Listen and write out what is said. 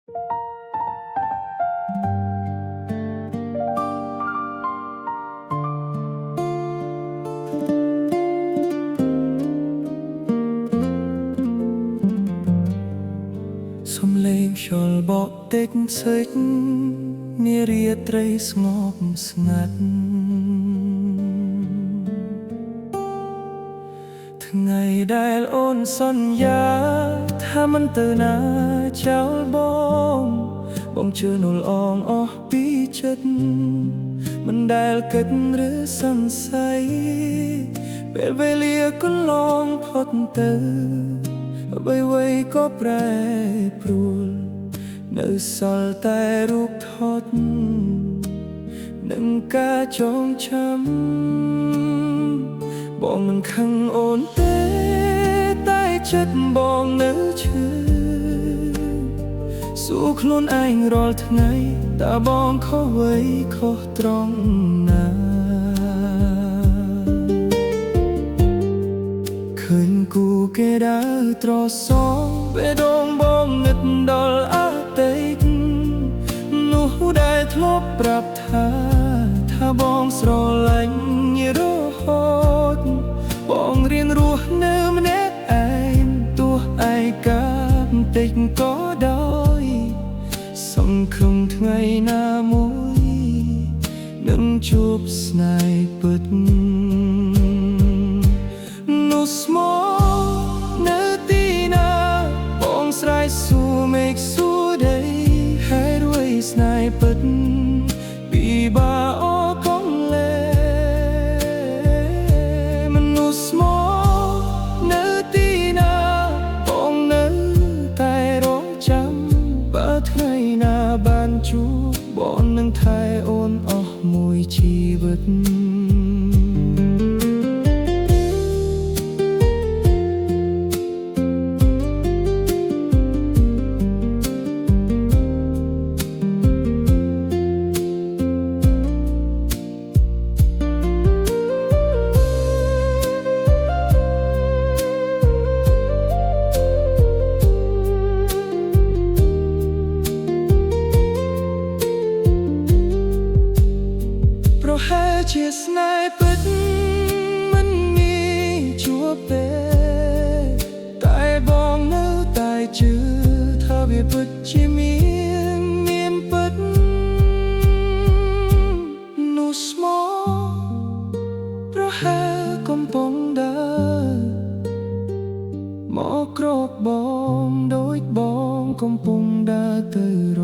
សំឡេងខ្យល់បក់តិចសិចនារាត្រីស្ងប់ស្ងាត់ថ្ងៃដែលអូនសន្យាថាមិនទៅណាចោលបងជឿនុលអងអស់ពីចិត្តមិនដែលគិតឬសង្ស័យពេលវេលាកន្លងផុតទៅអ្វីៗក៏ប្រែប្រួលនៅសល់តែរូបថតនិងការចងចាំបងមិនខឹងអូនទេតែចិត្តបងនៅឈឺសួរខ្លួនឯងរាល់ថ្ងៃតើបងខុសអ្វីខុសត្រង់ណាឃើញគូគេដើរត្រសងបេះដូងបងនឹកដល់អតីតនោះដែលធ្លាប់ប្រាប់ថាបងស្រឡាញ់រហូតបងរៀនរស់នៅម្នាក់ឯងទោះឯកាបន្តិចក៏ដោយសង្ឃឹមថ្ងៃណាមួយនឹងជួបស្នេហ៍ពិតនោះស្មោនៅទីណាបងស្រែកសួរមេឃសួរដីហេតុអ្វីស្នេហ៍ពិតពិបាកអកងលែមនុស្សស្មោនៅទីណាបងនៅតែរងចាំបើថ្ងៃណាបានជួបបងនឹងថែអូនអស់មួយជីវិតប្រហែលជាស្នេហ៍ពិតមិនមានជួបទេតែបងនៅតែជឿថាវាពិតជាមានពិតនោះស្មោប្រហែលកំពុងដើរមកក្រោកបងដូចបងកំពុងដើរទៅរ